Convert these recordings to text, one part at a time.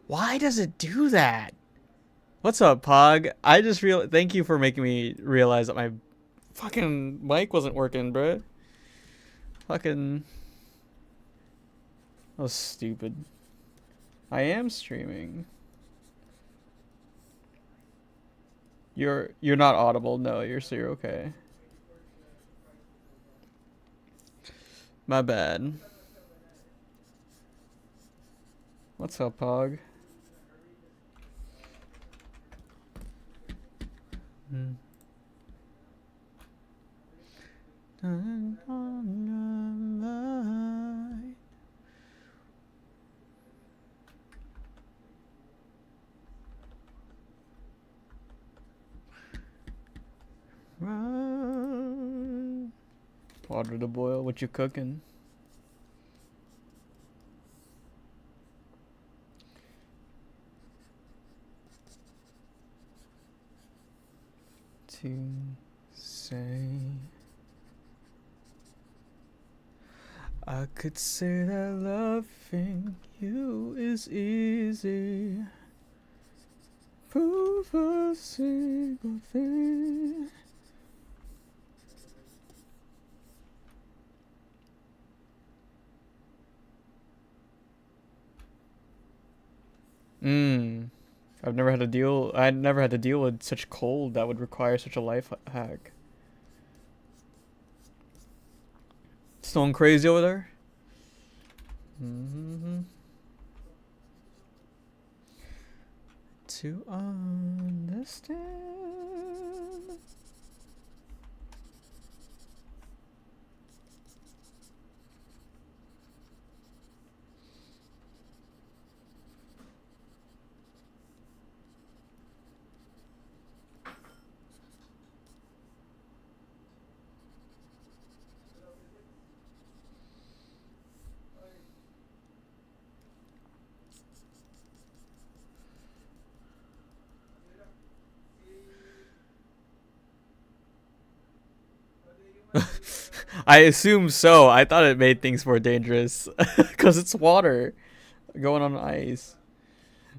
Why does it do that? What's up, Pog? I just thank you for making me realize that my fucking mic wasn't working, bro. Fucking that was stupid. I am streaming. You're not audible. No, you're okay. My bad. What's up, Pog? Hmm. Water to boil. What you cooking? To say I could say that loving you is easy. Prove a single thing. I've never had to deal. I never had to deal with such cold that would require such a life hack. Stone crazy over there. To understand. I assume so. I thought it made things more dangerous because it's water going on ice.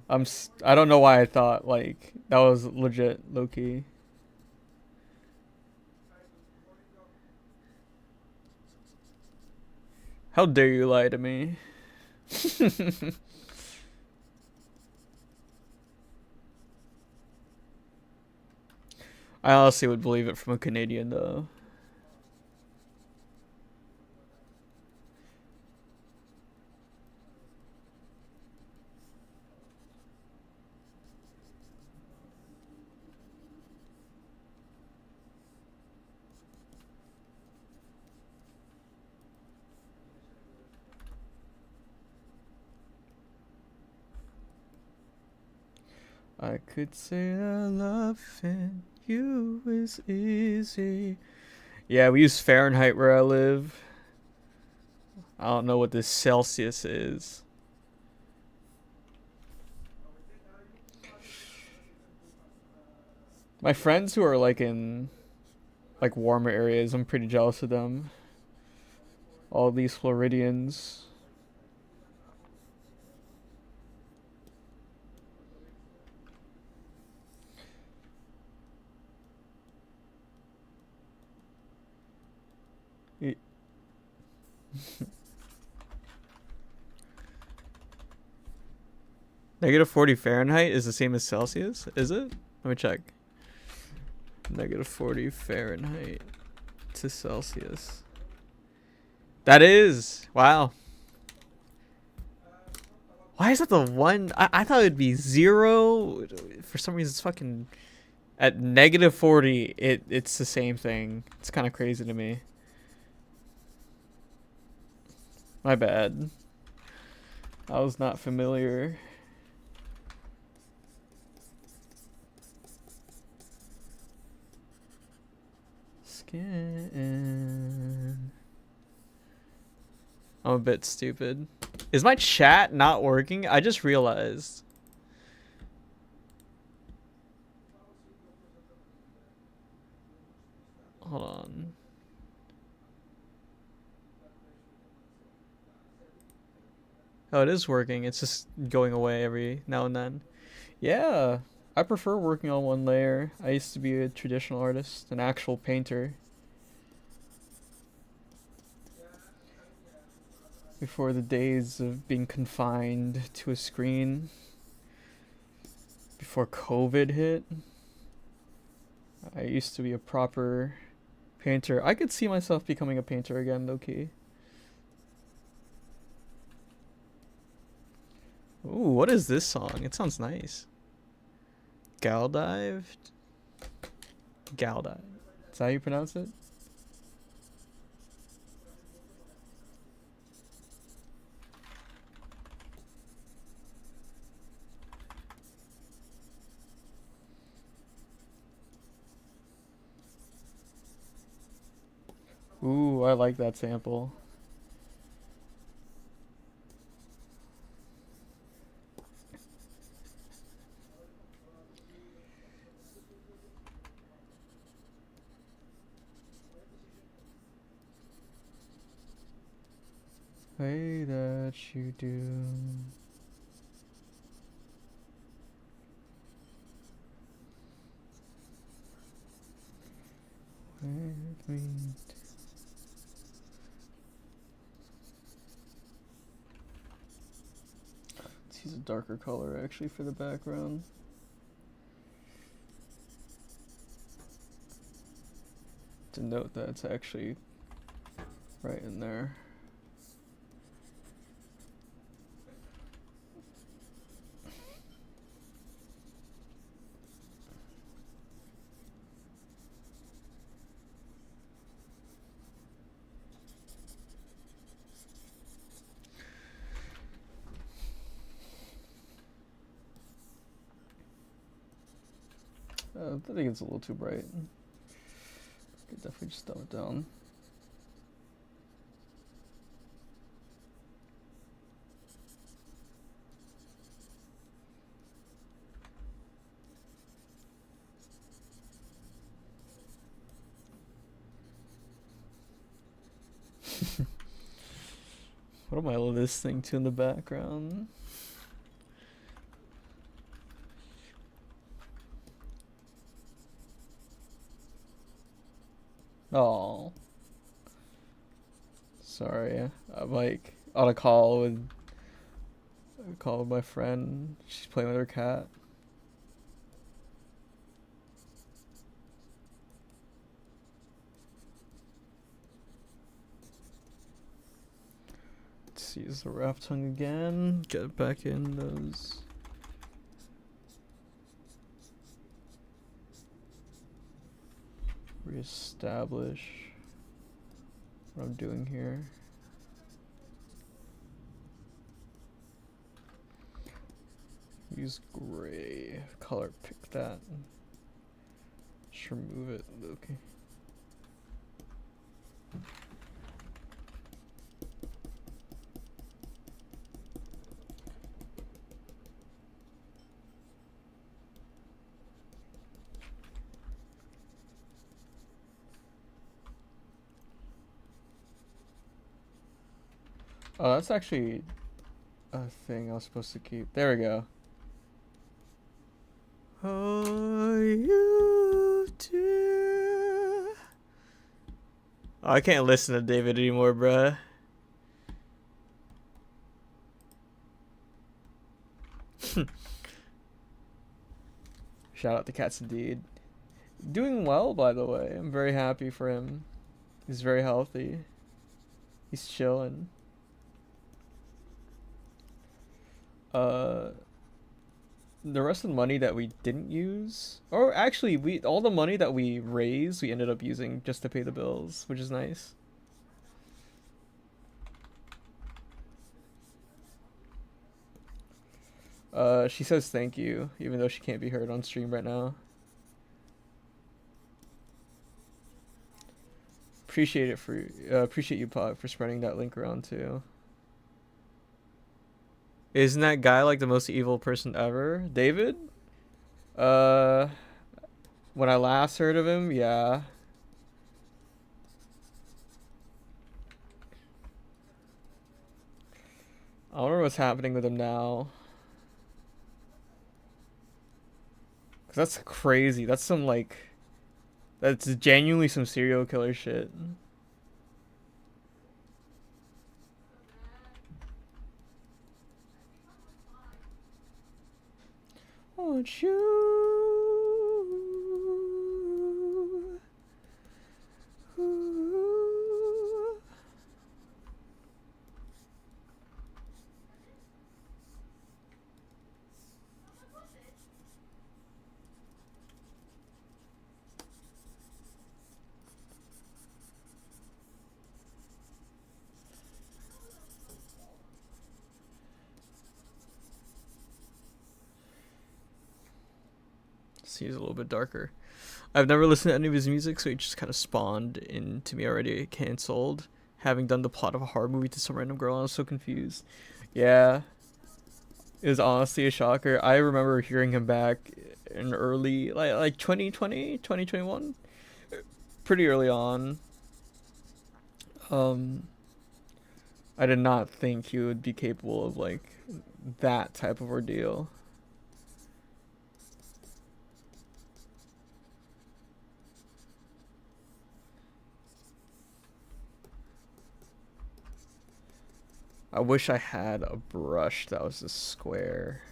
I don't know why I thought like that was legit low key. How dare you lie to me? I honestly would believe it from a Canadian though. I could say that loving you is easy. Yeah, we use Fahrenheit where I live. I don't know what this Celsius is. My friends who are like in like warmer areas, I'm pretty jealous of them. All these Floridians. Negative 40 Fahrenheit is the same as Celsius? Is it? Let me check. Negative 40 Fahrenheit to Celsius. That is. Wow. Why is that the one? I thought it'd be 0. For some reason, it's fucking. At negative 40, it's the same thing. It's kind of crazy to me. My bad. I was not familiar. Skin. I'm a bit stupid. Is my chat not working? I just realized. Hold on. Oh, it is working. It's just going away every now and then. Yeah, I prefer working on one layer. I used to be a traditional artist, an actual painter, before the days of being confined to a screen. Before COVID hit, I used to be a proper painter. I could see myself becoming a painter again, low key. Ooh, what is this song? It sounds nice. Galdive? Galdive. Is that how you pronounce it? Ooh, I like that sample. Way that you do. With me. Let's use a darker color actually for the background. To note that it's actually right in there. I think it's a little too bright. Could definitely just dumb it down. What am I listening to in the background? Oh, sorry. I'm like on a call with my friend. She's playing with her cat. Let's use the raft tongue again. Get back in those. Reestablish what I'm doing here. Use gray color, pick that. Just remove it, okay. Oh, that's actually a thing I was supposed to keep. There we go. Oh, you do. Oh, I can't listen to David anymore, bruh. Shout out to Cats Indeed. Doing well, by the way. I'm very happy for him. He's very healthy. He's chilling. The rest of the money that we didn't use, or actually all the money that we raised, we ended up using just to pay the bills, which is nice. She says thank you, even though she can't be heard on stream right now. Appreciate you, Pot, for spreading that link around too. Isn't that guy like the most evil person ever? David? When I last heard of him, yeah. I wonder what's happening with him now. Cause that's crazy. That's some like, that's genuinely some serial killer shit. Want you. See, he's a little bit darker. I've never listened to any of his music, so he just kind of spawned into me already canceled. Having done the plot of a horror movie to some random girl, I was so confused. Yeah, it was honestly a shocker. I remember hearing him back in early, like 2020, 2021, pretty early on. Um, I did not think he would be capable of like that type of ordeal. I wish I had a brush that was a square.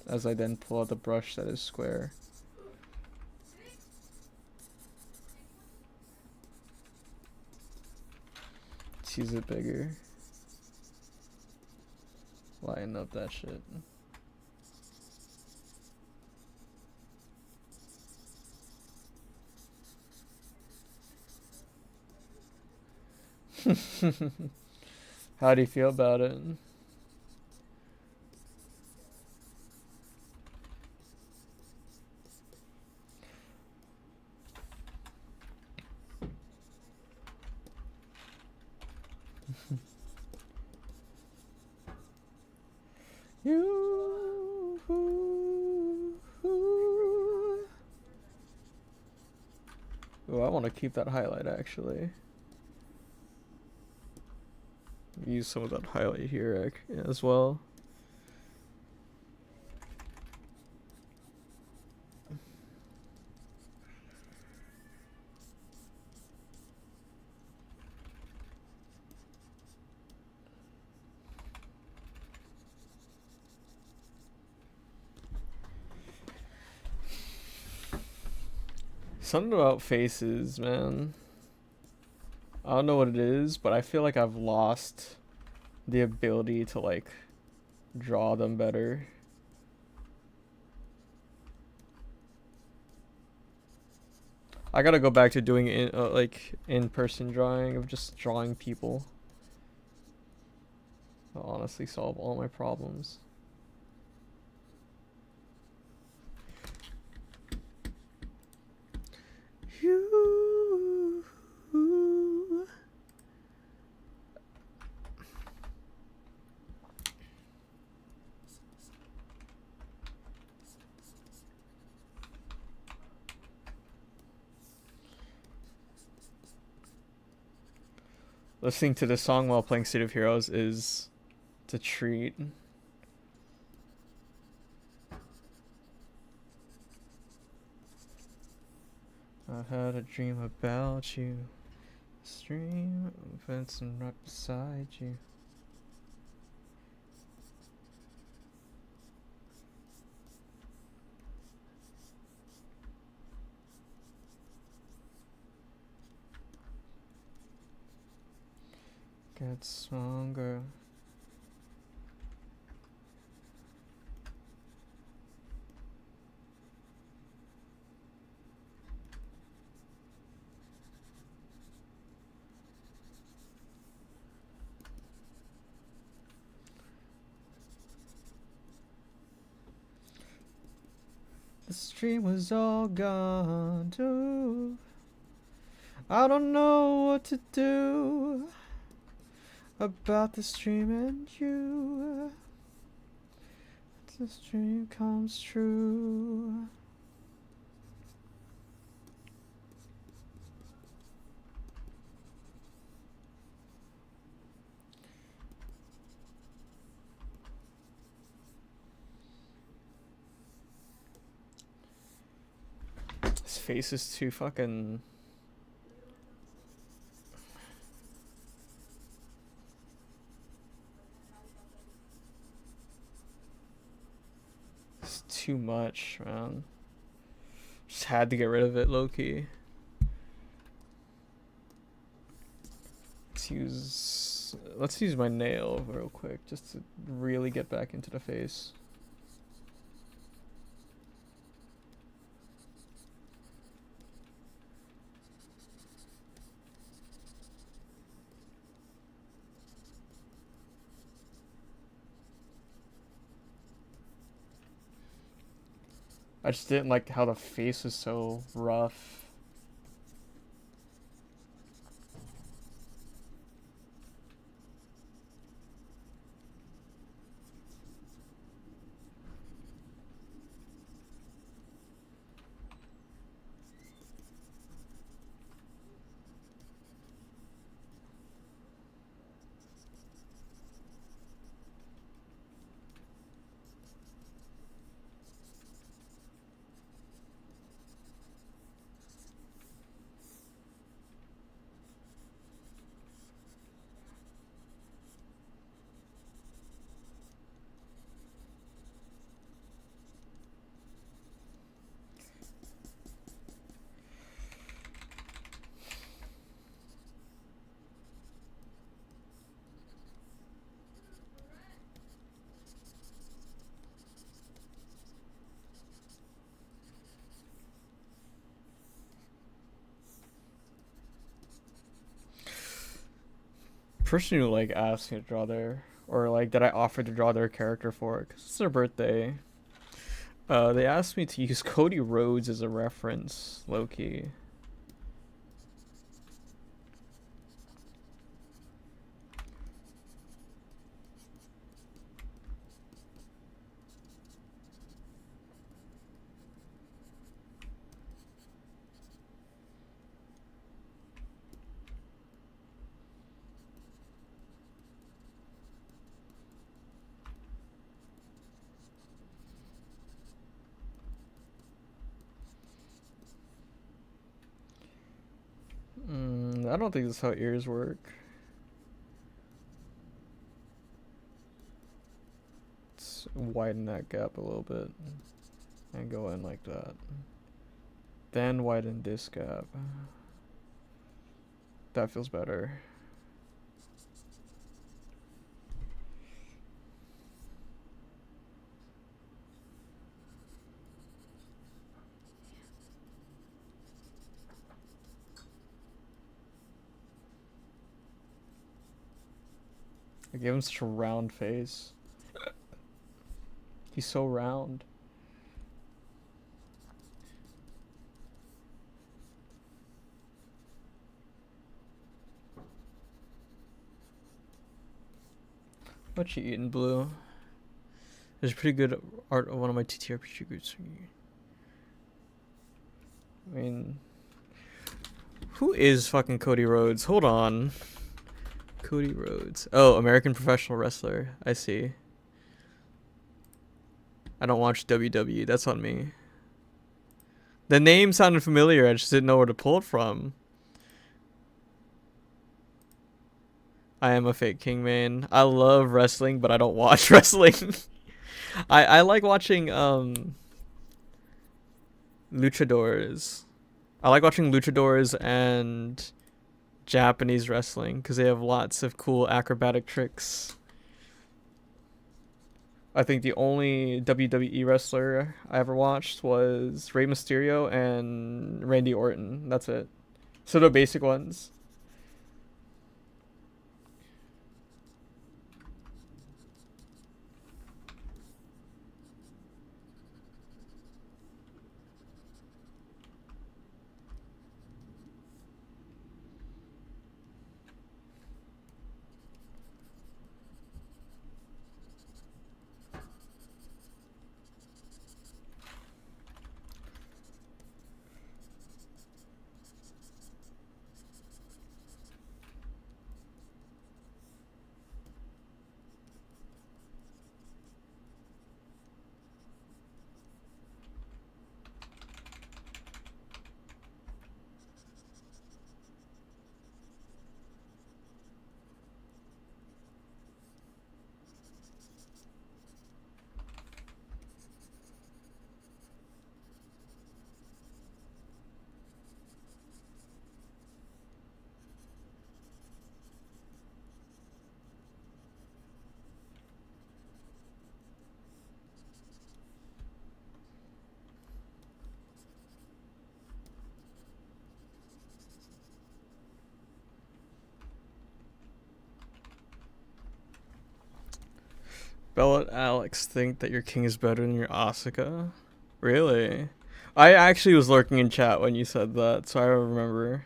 As I then pull out the brush that is square. Let's use it bigger. Line up that shit. How do you feel about it? You. Oh, I want to keep that highlight actually. Use some of that highlight here as well. Something about faces, man. I don't know what it is, but I feel like I've lost the ability to like draw them better. I gotta go back to doing like in-person drawing of just drawing people. I'll honestly solve all my problems. You. Listening to this song while playing City of Heroes is a treat. I had a dream about you. Stream fencing right beside you. Get stronger. The stream was all gone too. I don't know what to do about the stream and you. This dream comes true. 。face is too fucking... It's too much, man. Just had to get rid of it, low-key. Let's use my nail real quick, just to really get back into the face. I just didn't like how the face was so rough. Person who like asked me to draw their, or like that I offered to draw their character for, because it's their birthday. They asked me to use Cody Rhodes as a reference, low-key. I don't think that's how ears work. Let's widen that gap a little bit and go in like that. Then widen this gap. That feels better. I gave him such a round face. He's so round. What you eating, Blue? There's pretty good art of one of my TTRPG groups. I mean, who is fucking Cody Rhodes? Hold on. Cody Rhodes. Oh, American Professional Wrestler. I see. I don't watch WWE. That's on me. The name sounded familiar. I just didn't know where to pull it from. I am a fake king, man. I love wrestling, but I don't watch wrestling. I like watching luchadors. I like watching luchadors and Japanese wrestling because they have lots of cool acrobatic tricks. I think the only WWE wrestler I ever watched was Rey Mysterio and Randy Orton. That's it. So the basic ones. Bella and Alex think that your king is better than your Asuka. Really? I actually was lurking in chat when you said that, so I remember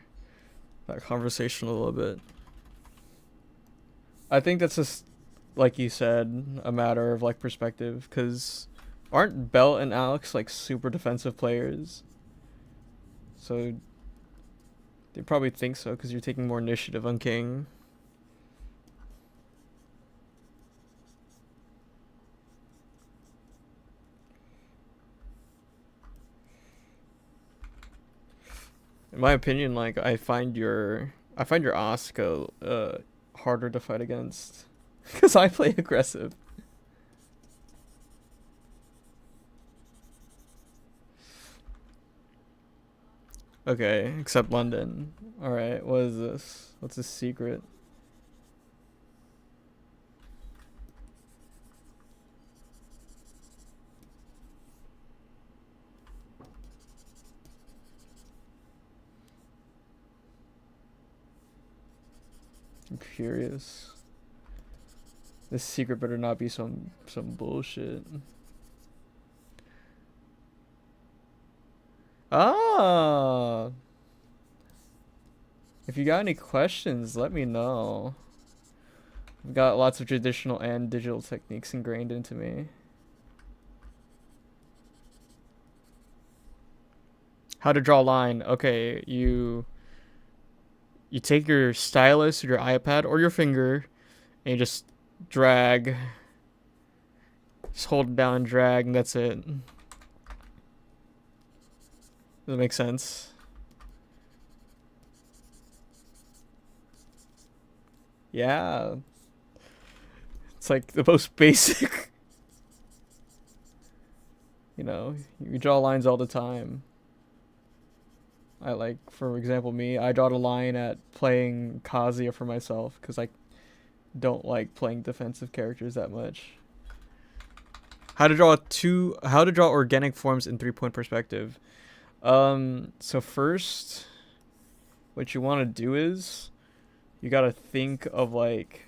that conversation a little bit. I think that's just, like you said, a matter of like perspective, because aren't Bella and Alex like super defensive players? So they probably think so because you're taking more initiative on king. In my opinion, like I find your Asuka harder to fight against because I play aggressive. Okay, except London. All right, what is this? What's this secret? I'm curious. This secret better not be some bullshit. Ah. If you got any questions, let me know. I've got lots of traditional and digital techniques ingrained into me. How to draw a line. Okay, you take your stylus or your iPad or your finger and you just drag. Just hold it down and drag, and that's it. Does that make sense? Yeah. It's like the most basic. You know, you draw lines all the time. I like, for example, me, I draw a line at playing Kazuya for myself because I don't like playing defensive characters that much. How to draw organic forms in 3-point perspective. So first, what you want to do is you gotta think of like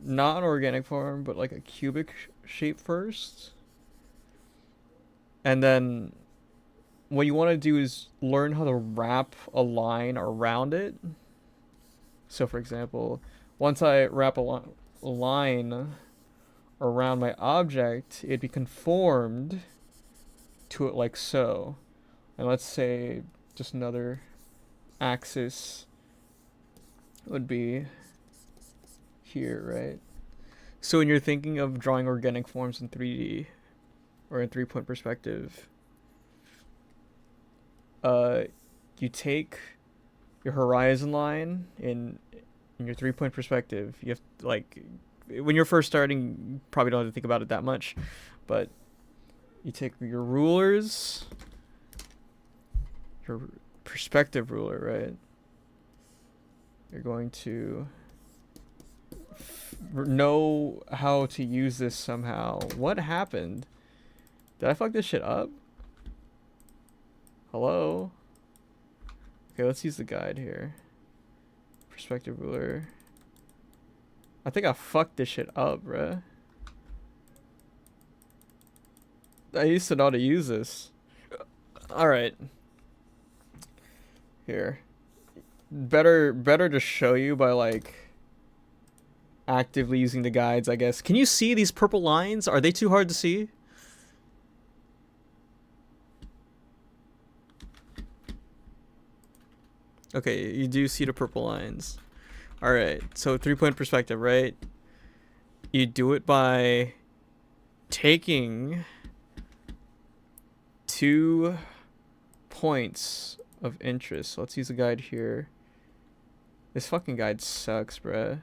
not an organic form, but like a cubic shape first, and then what you want to do is learn how to wrap a line around it. So for example, once I wrap a line around my object, it'd be conformed to it like so. And let's say just another axis would be here, right? So when you're thinking of drawing organic forms in 3D or in 3-point perspective, you take your horizon line in your 3-point perspective. You have to, like, when you're first starting, you probably don't have to think about it that much, but you take your rulers, your perspective ruler, right? You're going to know how to use this somehow. What happened? Did I fuck this shit up? Hello? Okay, let's use the guide here. Perspective ruler. I think I fucked this shit up, bruh. I used to know how to use this. Alright. Here. Better to show you by, like, actively using the guides, I guess. Can you see these purple lines? Are they too hard to see? Okay, you do see the purple lines. Alright, so 3-point perspective, right? You do it by taking 2 points of interest. So let's use a guide here. This fucking guide sucks, bruh.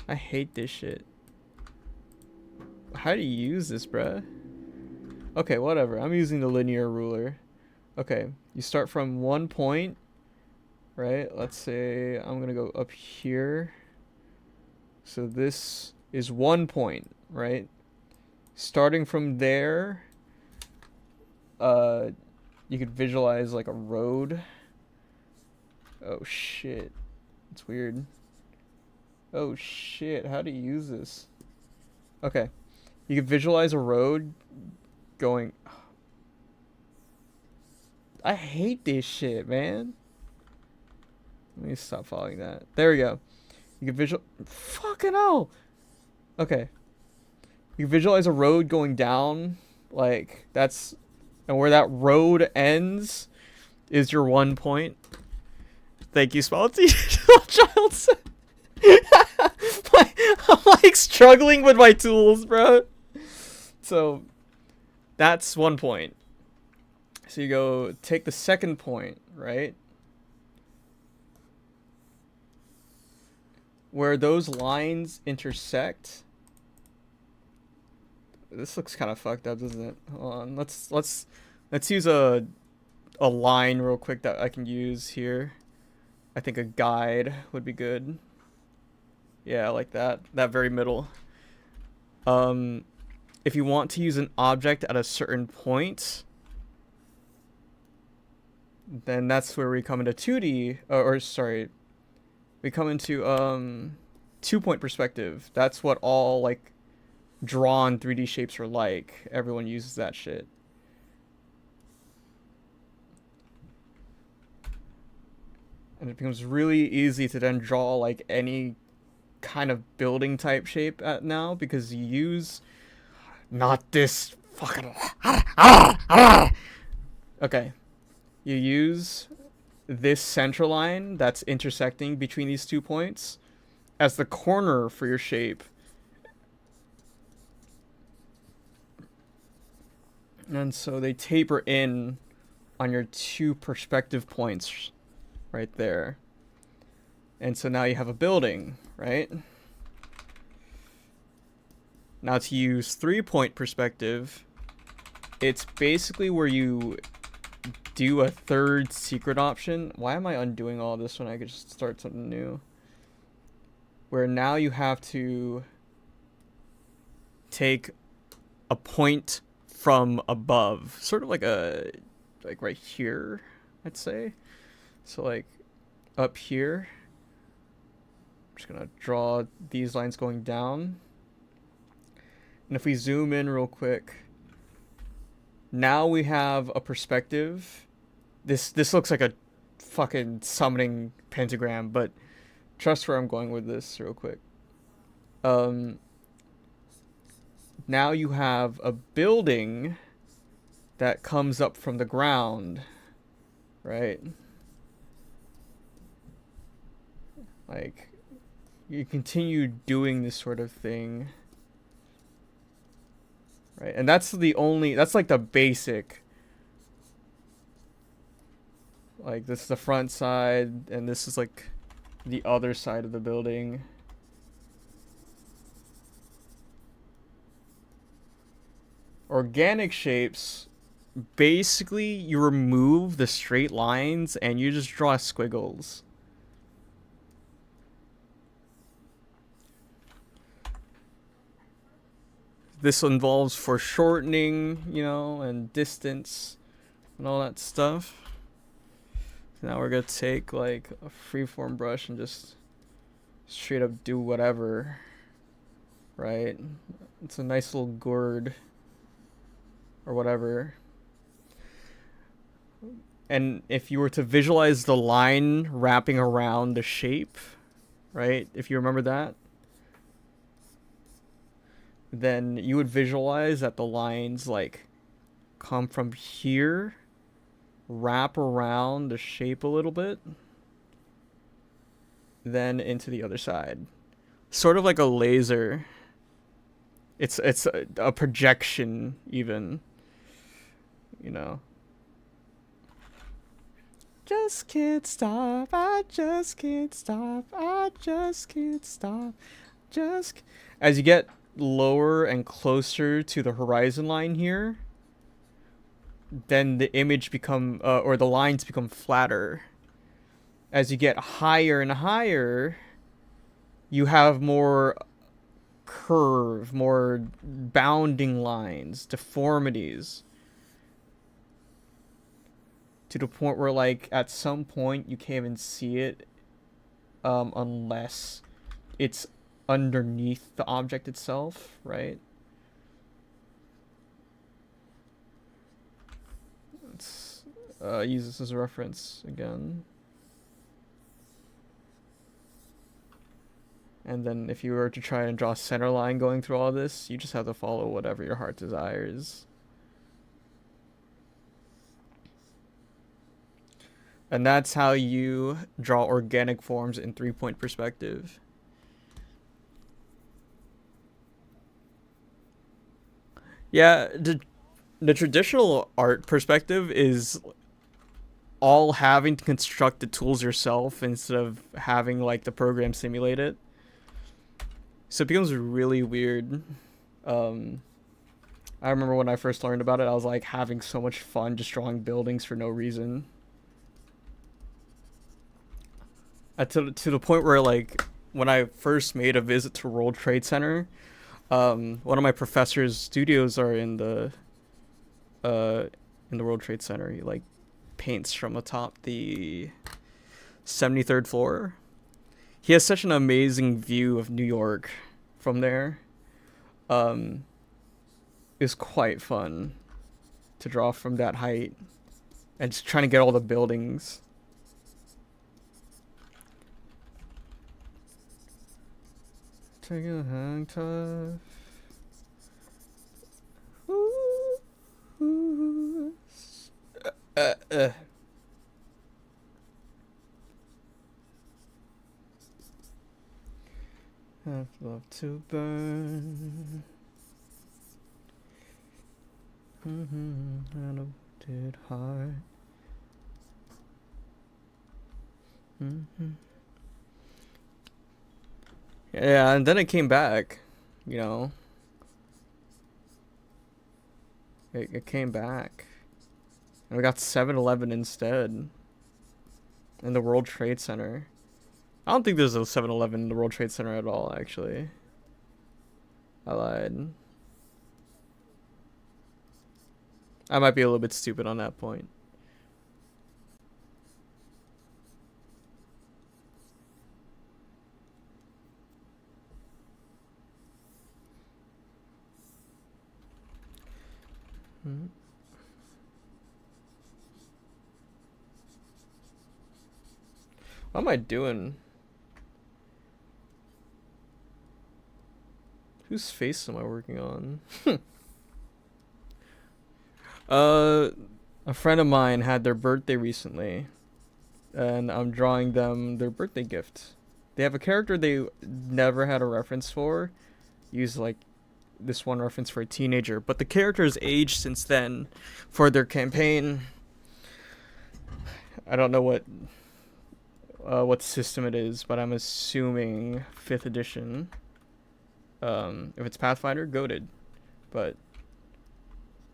I hate this shit. How do you use this, bruh? Okay, whatever. I'm using the linear ruler. Okay, you start from 1 point, right? Let's say I'm gonna go up here. So this is 1 point, right? Starting from there, you could visualize like a road. Oh shit, it's weird. Oh shit, how do you use this? Okay. You can visualize a road going... I hate this shit, man. Let me stop following that. There we go. You can visual... Fucking hell! Okay. You visualize a road going down, like, that's... And where that road ends is your 1 point. Thank you, small child. I'm like struggling with my tools, bro. So, that's 1 point. So you go take the second point, right? Where those lines intersect. This looks kind of fucked up, doesn't it? Hold on. Let's use a line real quick that I can use here. I think a guide would be good. Yeah, like that. That very middle. If you want to use an object at a certain point, then that's where we come into 2D, or sorry, we come into 2-point perspective. That's what all like drawn 3D shapes are like. Everyone uses that shit. And it becomes really easy to then draw like any kind of building type shape at now, because you use not this fucking okay. You use this center line that's intersecting between these 2 points as the corner for your shape. And so they taper in on your 2 perspective points right there. And so now you have a building, right? Now to use 3-point perspective, it's basically where you do a third secret option. Why am I undoing all this when I could just start something new? Where now you have to take a point from above, sort of like right here, I'd say. So like up here, I'm just gonna draw these lines going down. And if we zoom in real quick, now we have a perspective. This looks like a fucking summoning pentagram, but trust where I'm going with this real quick. Now you have a building that comes up from the ground, right? Like, you continue doing this sort of thing. Right, and that's like the basic. Like, this is the front side, and this is like the other side of the building. Organic shapes, basically you remove the straight lines and you just draw squiggles. This involves foreshortening, you know, and distance and all that stuff. So now we're gonna take like a freeform brush and just straight up do whatever, right? It's a nice little gourd or whatever. And if you were to visualize the line wrapping around the shape, right? If you remember that, then you would visualize that the lines like come from here, wrap around the shape a little bit, then into the other side. Sort of like a laser. It's a projection even, you know. Just can't stop, I just can't stop, I just can't stop, just... As you get lower and closer to the horizon line here, then the image or the lines become flatter. As you get higher and higher, you have more curve, more bounding lines, deformities, to the point where like at some point you can't even see it unless it's underneath the object itself, right? Let's use this as a reference again. And then if you were to try and draw a center line going through all this, you just have to follow whatever your heart desires. And that's how you draw organic forms in 3-point perspective. Yeah, the traditional art perspective is all having to construct the tools yourself instead of having like the program simulate it. So it becomes really weird. I remember when I first learned about it, I was like having so much fun just drawing buildings for no reason. To the point where like when I first made a visit to World Trade Center, one of my professor's studios are in the World Trade Center. He like paints from atop the 73rd floor. He has such an amazing view of New York from there. It's quite fun to draw from that height and just trying to get all the buildings. Take a hang tough. Have love to burn. I know it hard. Yeah, and then it came back, you know. It came back. And we got 7-Eleven instead. In the World Trade Center. I don't think there's a 7-Eleven in the World Trade Center at all, actually. I lied. I might be a little bit stupid on that point. What am I doing? Whose face am I working on? A friend of mine had their birthday recently, and I'm drawing them their birthday gift. They have a character they never had a reference for. Use like this one reference for a teenager, but the character has aged since then for their campaign. I don't know what system it is, but I'm assuming 5th edition. If it's Pathfinder, goated. But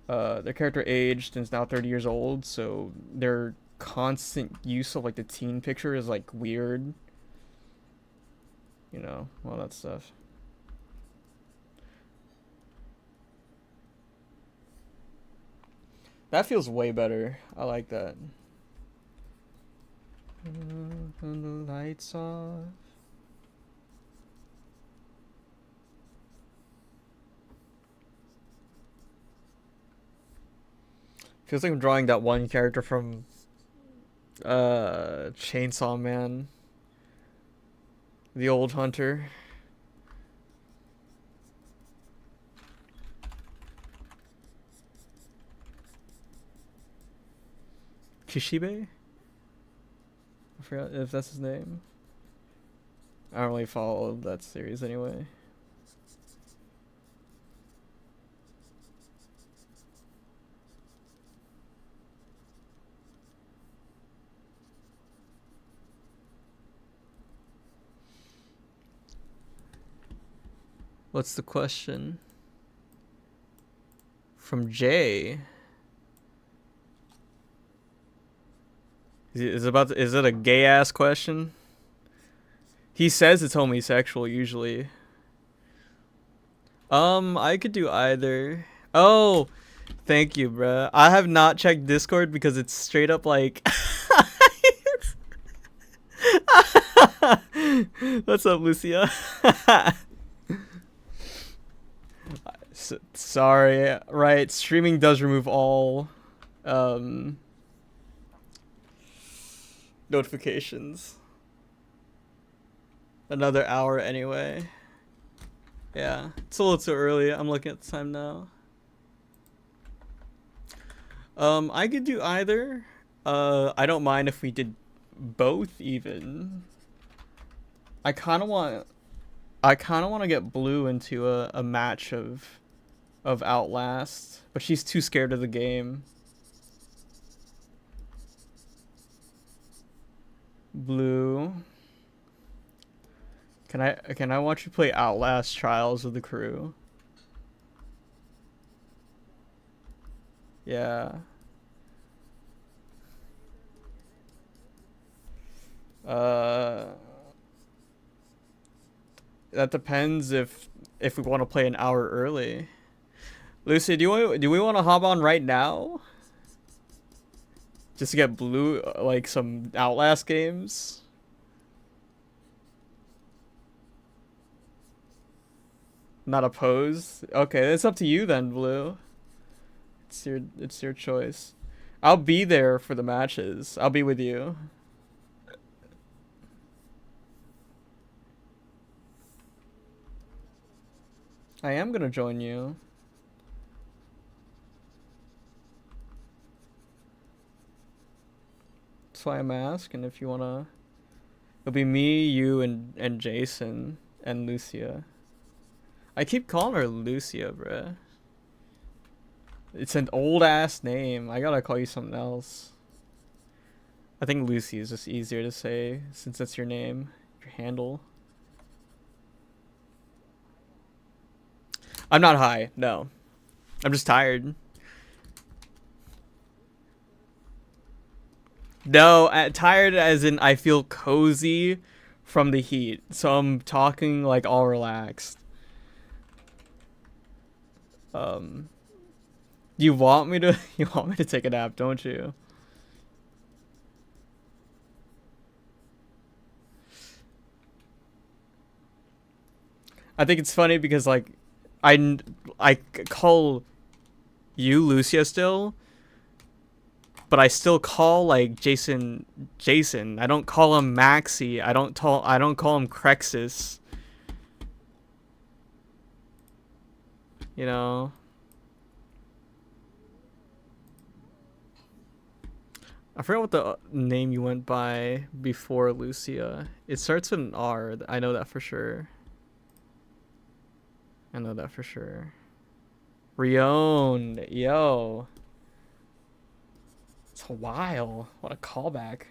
their character aged and is now 30 years old, so their constant use of like the teen picture is like weird. You know, all that stuff. That feels way better. I like that. Turn the lights off. Feels like I'm drawing that one character from Chainsaw Man. The old hunter. Kishibe? I forgot if that's his name. I don't really follow that series anyway. What's the question? From Jay. Is it a gay ass question? He says it's homosexual usually. I could do either. Oh, thank you, bruh. I have not checked Discord because it's straight up like What's up, Lucia? Sorry, right? Streaming does remove all notifications. Another hour anyway. Yeah, it's a little too early. I'm looking at the time now. I could do either. I don't mind if we did both even. I kind of want to get Blue into a match of Outlast, but she's too scared of the game. Blue. Can I watch you play Outlast Trials of the Crew? Yeah. That depends if we want to play an hour early. Lucy, do we want to hop on right now? Just to get Blue like some Outlast games? Not opposed? Okay, it's up to you then, Blue. It's your choice. I'll be there for the matches. I'll be with you. I am gonna join you. That's why I'm asking if you wanna. It'll be me, you, and Jason and Lucia. I keep calling her Lucia, bruh. It's an old ass name. I gotta call you something else. I think Lucy is just easier to say since that's your name, your handle. I'm not high, no. I'm just tired. No, tired as in I feel cozy from the heat. So I'm talking like all relaxed. You want me to take a nap, don't you? I think it's funny because like I call you Lucia still, but I still call like Jason. I don't call him Maxi. I don't call him Crexus. You know. I forgot what the name you went by before Lucia. It starts with an R. I know that for sure. Rion, yo. It's a while. What a callback.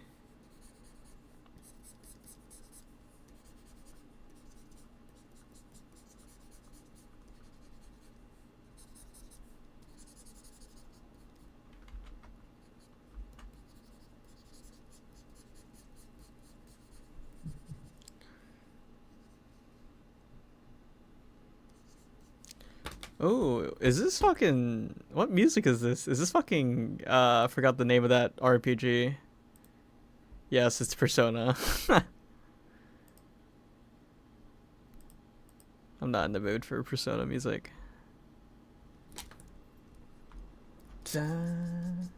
Oh, is this fucking... What music is this? Is this fucking... I forgot the name of that RPG. Yes, it's Persona. I'm not in the mood for Persona music. I'm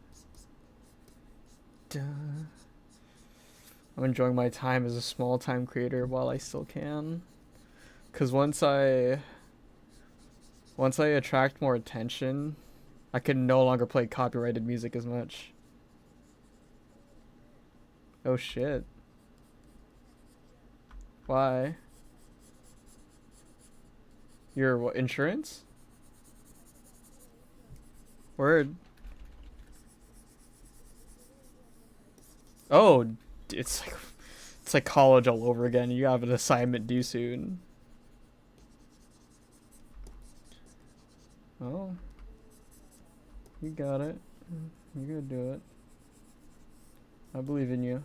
enjoying my time as a small-time creator while I still can. Because once I attract more attention, I can no longer play copyrighted music as much. Oh shit. Why? Your what, insurance? Word. Oh, it's like college all over again. You have an assignment due soon. Oh. You got it. You're gonna do it. I believe in you.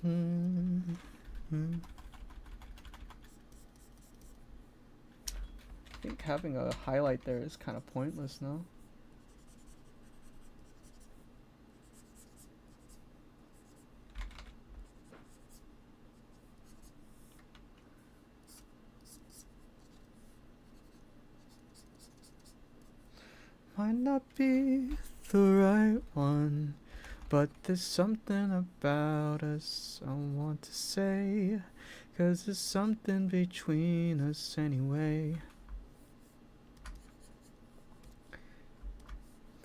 I think having a highlight there is kind of pointless, no? might not be the right one, but there's something about us I want to say, 'cause there's something between us anyway.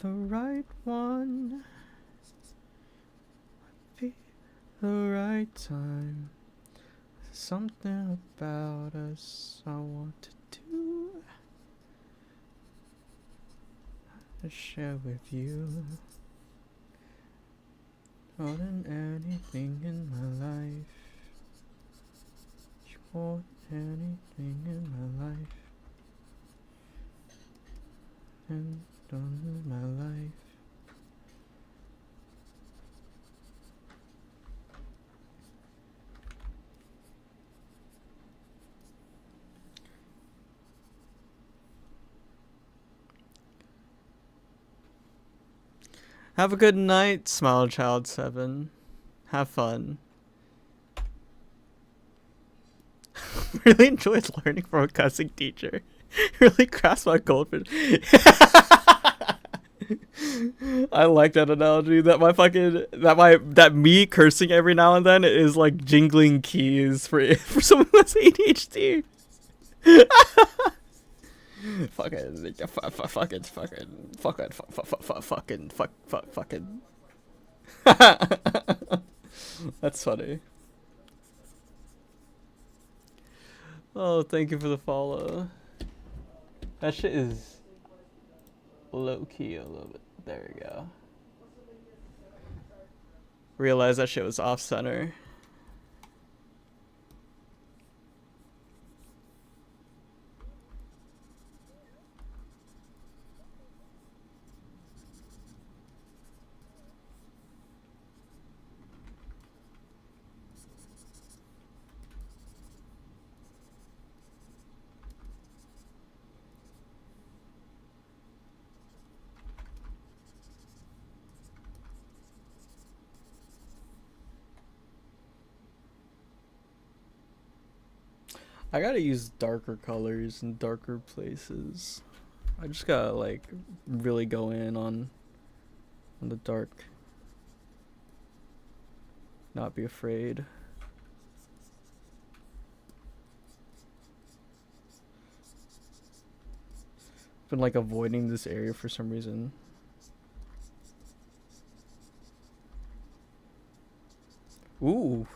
The right one, be the right time. There's something about us I want to do, to share with you. More than anything in my life, more than anything in my life, and done my life. Have a good night, Smile Child 7. Have fun. Really enjoyed learning from a cussing teacher. Really crashed my goldfish. I like that analogy. That me cursing every now and then is like jingling keys for someone who has ADHD. Fucking. That's funny. Oh, thank you for the follow. That shit is low key a little bit. There we go. Realized that shit was off center. I gotta use darker colors in darker places. I just gotta like really go in on the dark. Not be afraid. Been like avoiding this area for some reason. Ooh.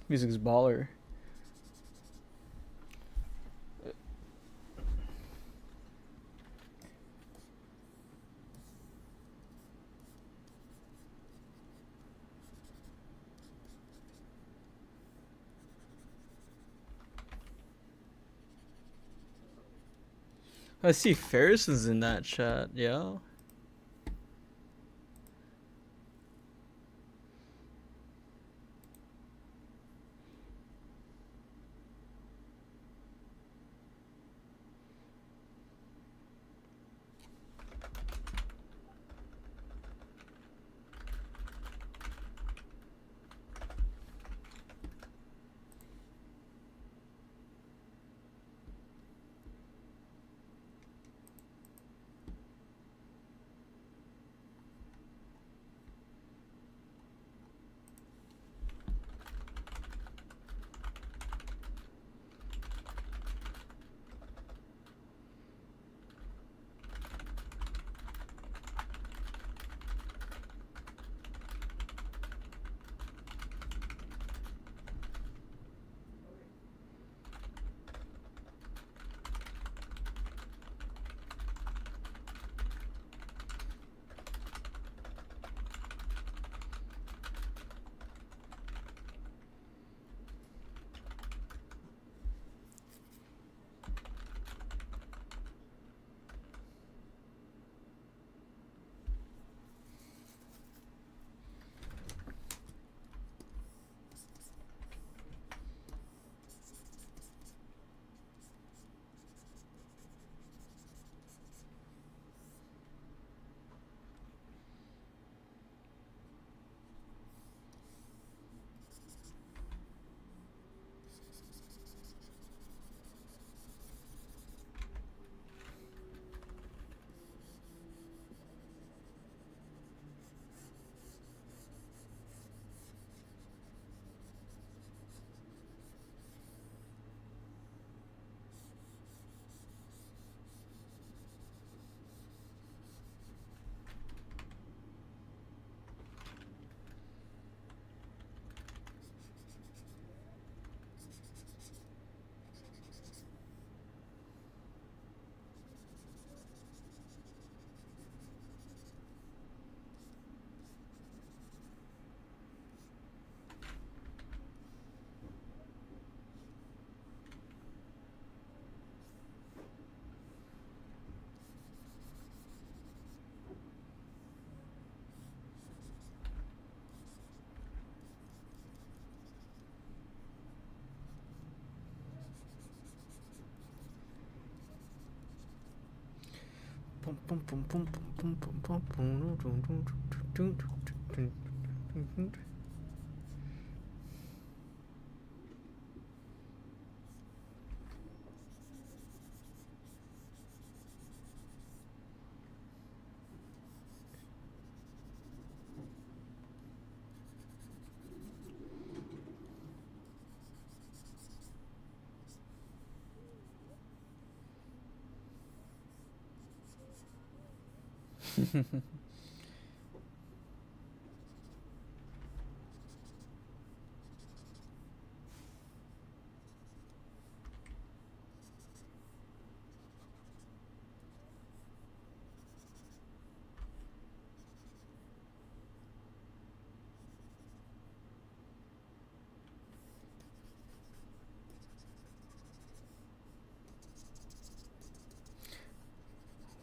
Music's baller. I see Ferris is in that chat, yeah.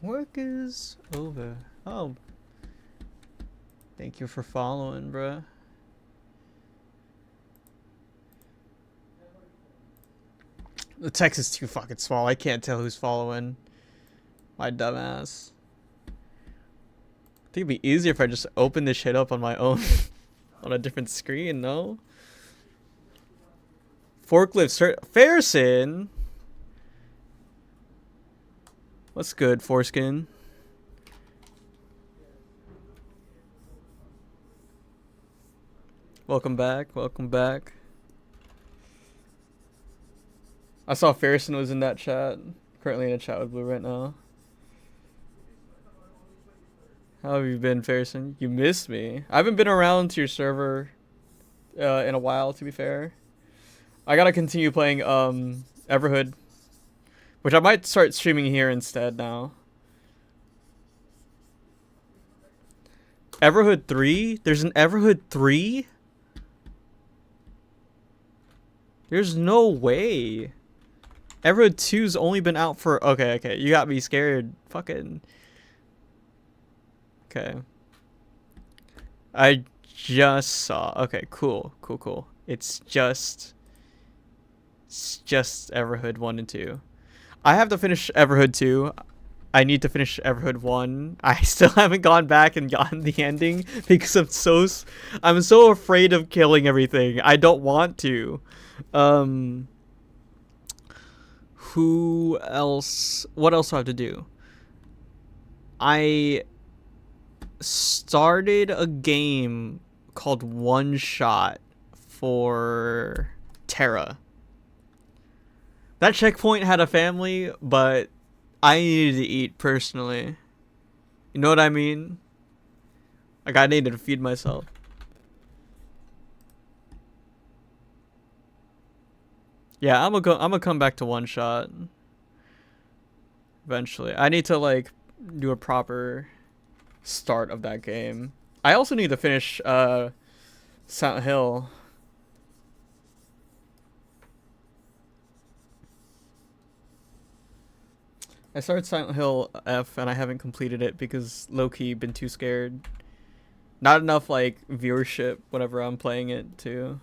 Work is over. Oh. Thank you for following, bruh. The text is too fucking small. I can't tell who's following. My dumbass. I think it'd be easier if I just open this shit up on my own. On a different screen, no? Forklift Farrison! What's good, foreskin? Welcome back, welcome back. I saw Farrison was in that chat. Currently in a chat with Blue right now. How have you been, Farrison? You missed me. I haven't been around to your server in a while, to be fair. I gotta continue playing Everhood, which I might start streaming here instead now. Everhood 3? There's an Everhood 3? There's no way. Everhood 2's only been out for... Okay. You got me scared. Fucking... Okay. I just saw... Okay, cool. It's just Everhood 1 and 2. I have to finish Everhood 2. I need to finish Everhood 1. I still haven't gone back and gotten the ending because I'm so afraid of killing everything. I don't want to. Who else? What else do I have to do? I started a game called One Shot for Terra. That checkpoint had a family, but I needed to eat personally. You know what I mean? Like, I needed to feed myself. Yeah, I'm gonna come back to One Shot eventually. I need to like do a proper start of that game. I also need to finish Silent Hill. I started Silent Hill F and I haven't completed it because low-key been too scared. Not enough like viewership whenever I'm playing it too.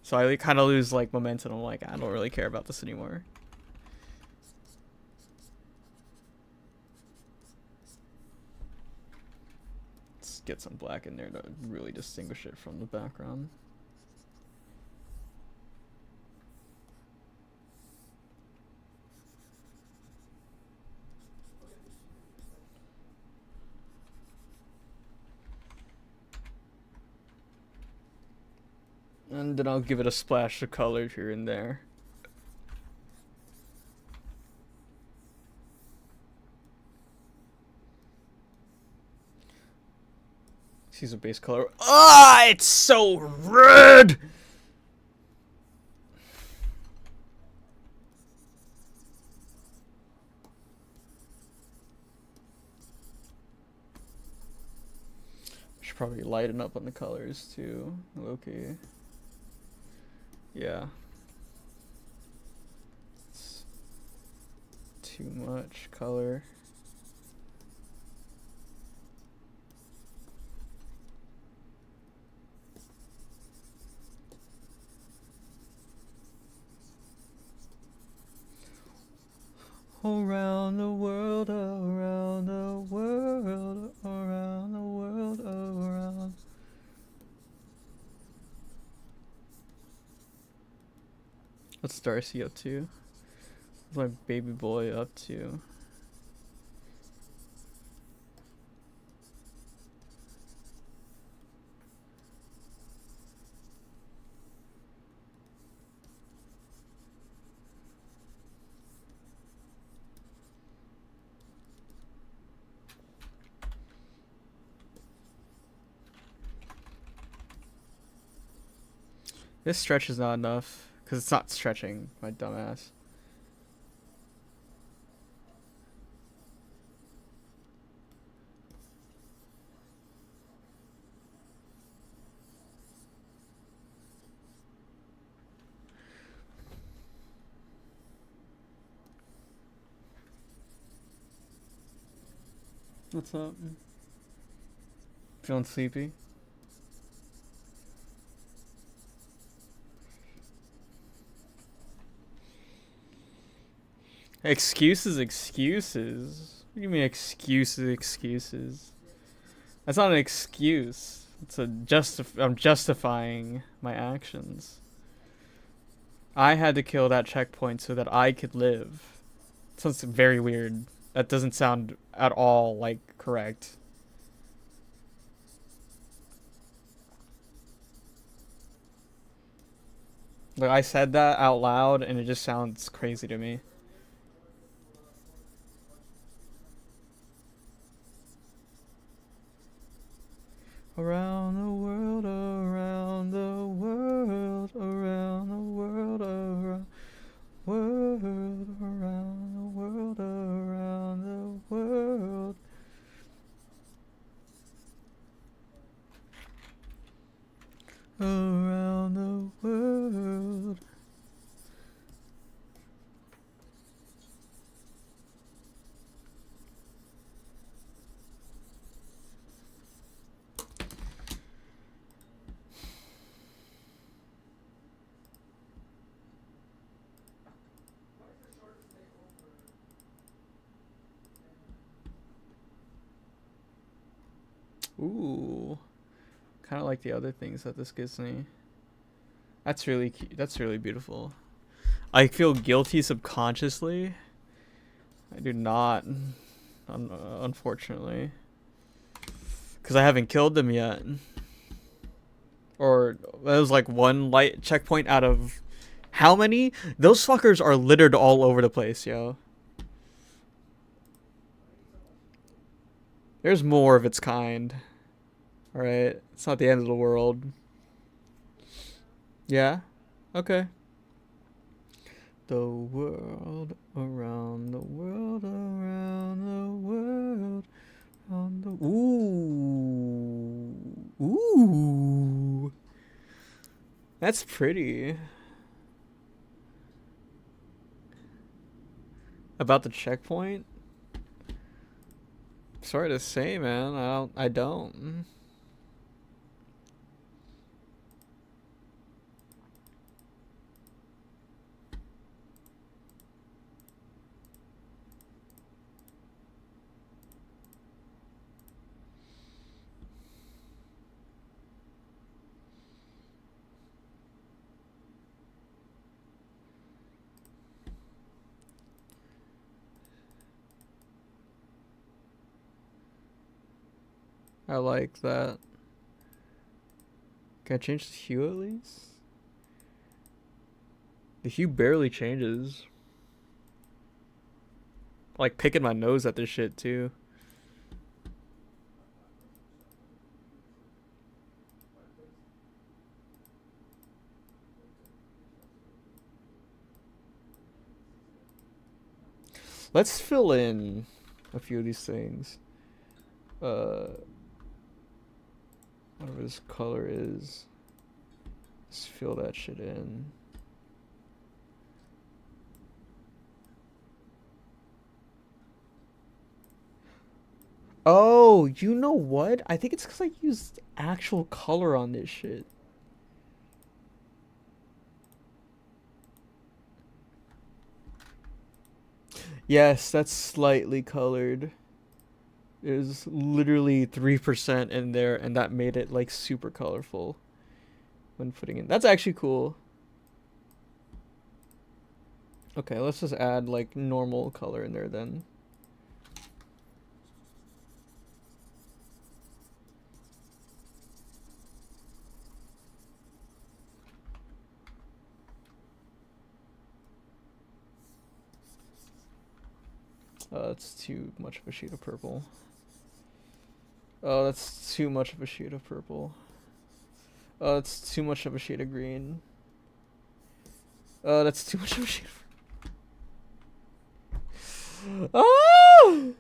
So I kind of lose like momentum. I'm like, I don't really care about this anymore. Let's get some black in there to really distinguish it from the background. And then I'll give it a splash of color here and there. She's a base color. Ah, it's so red! Should probably lighten up on the colors too. Okay. Yeah. It's too much color. Around the world, around the What's Darcy up to? What's my baby boy up to? This stretch is not enough, because it's not stretching, my dumbass. What's up? Feeling sleepy? Excuses. What do you mean excuses? That's not an excuse. It's a I'm justifying my actions. I had to kill that checkpoint so that I could live. Sounds very weird. That doesn't sound at all like correct. Like, I said that out loud and it just sounds crazy to me. Around the world, around the world, around the world, around world, around the world, around the world. Around the world. Ooh, kind of like the other things that this gives me. That's really cute. That's really beautiful. I feel guilty subconsciously. I do not, unfortunately, because I haven't killed them yet. Or that was like one light checkpoint out of how many? Those fuckers are littered all over the place, yo. There's more of its kind. Alright, it's not the end of the world. Yeah? Okay. The world, around the world, around the world, around the... Ooh. Ooh. That's pretty. About the checkpoint? Sorry to say, man. I don't. I like that. Can I change the hue at least? The hue barely changes. Like picking my nose at this shit too. Let's fill in a few of these things. Whatever this color is. Let's fill that shit in. Oh, you know what? I think it's because I used actual color on this shit. Yes, that's slightly colored. There's literally 3% in there, and that made it like super colorful when putting in. That's actually cool. Okay, let's just add like normal color in there then. That's too much of a shade of purple. Oh, that's too much of a shade of purple. Oh, that's too much of a shade of green. Oh, that's too much of a shade of... Oh!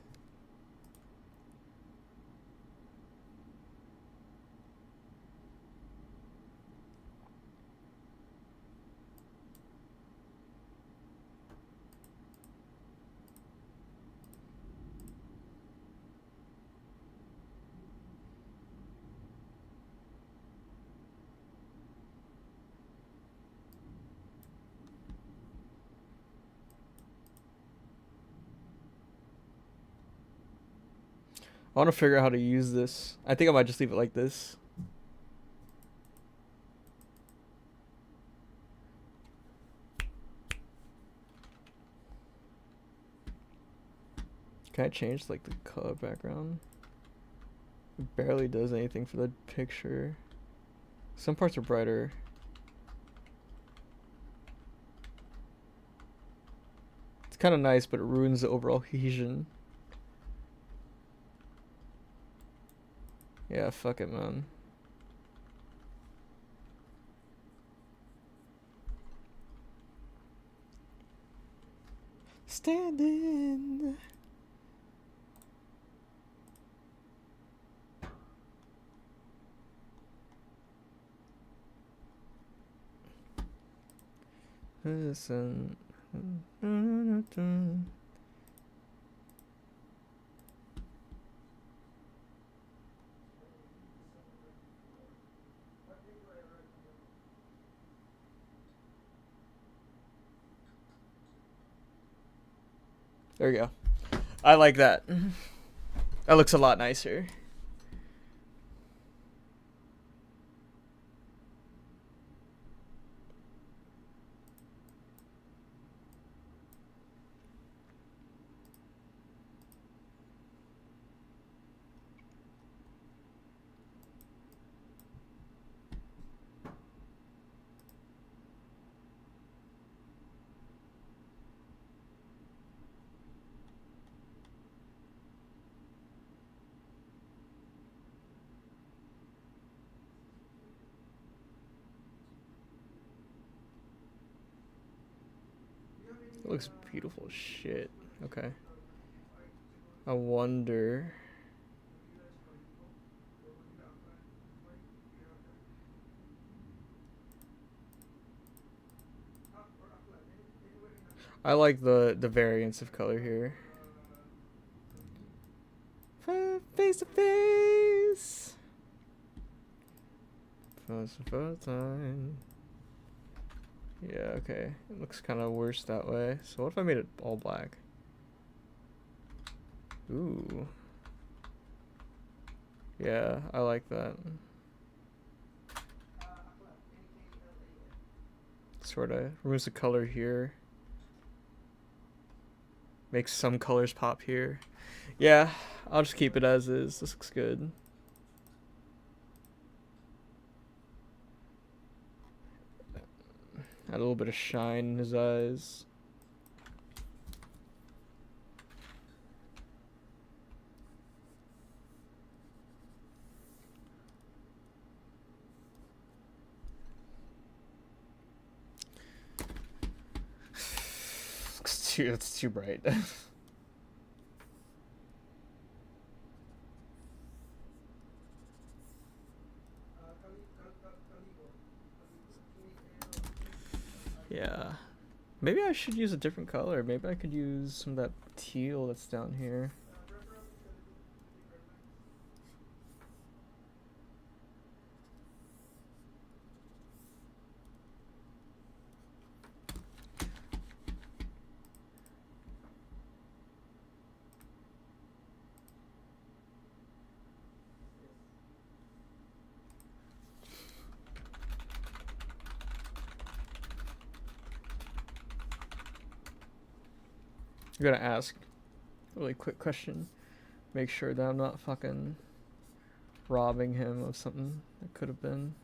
I want to figure out how to use this. I think I might just leave it like this. Can I change like the color background? It barely does anything for the picture. Some parts are brighter. It's kind of nice, but it ruins the overall cohesion. Yeah, fuck it, man. Standing. Listen. There we go. I like that. That looks a lot nicer. It looks beautiful as shit. Okay. I wonder... I like the variance of color here. Face to face. First time. Yeah, okay. It looks kind of worse that way. So what if I made it all black? Ooh. Yeah, I like that. Sort of removes the color here. Makes some colors pop here. Yeah, I'll just keep it as is. This looks good. Add a little bit of shine in his eyes. It's too bright. Yeah. Maybe I should use a different color. Maybe I could use some of that teal that's down here. I'm gonna ask a really quick question. Make sure that I'm not fucking robbing him of something that could have been.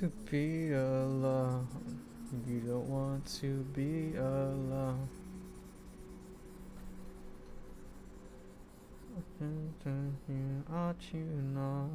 To be alone, you don't want to be alone. You ought you know.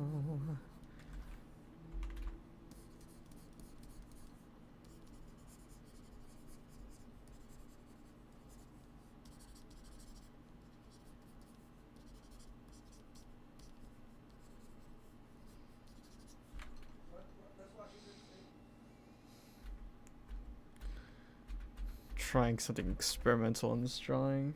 Trying something experimental in this drawing.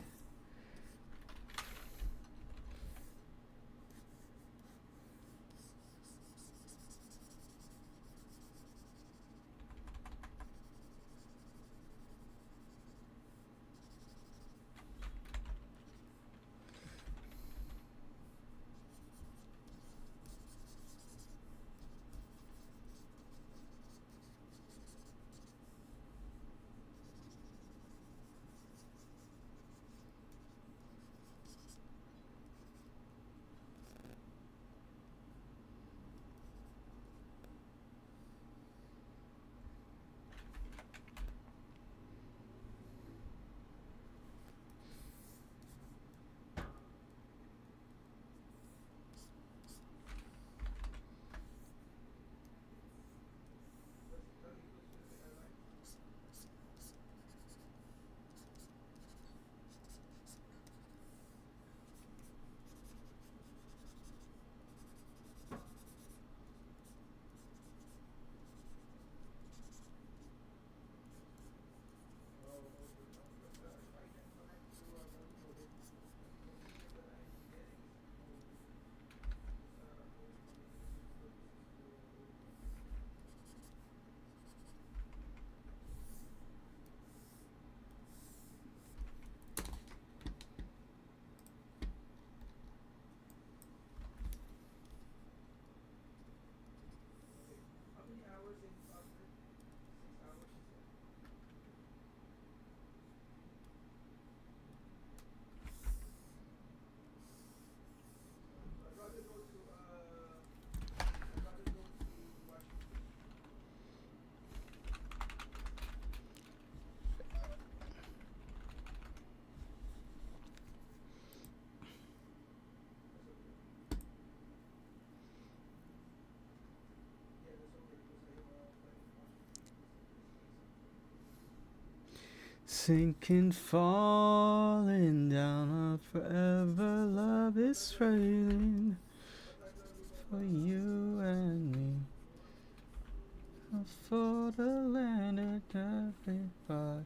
Sinking, falling down, forever love is failing for you and me. For the land of everybody.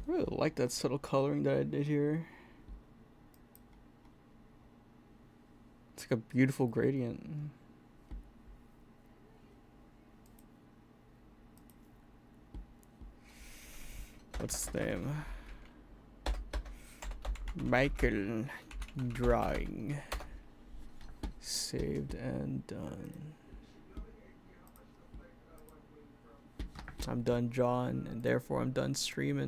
I really like that subtle coloring that I did here. It's like a beautiful gradient. What's his name? Michael drawing. Saved and done. I'm done drawing, and therefore I'm done streaming.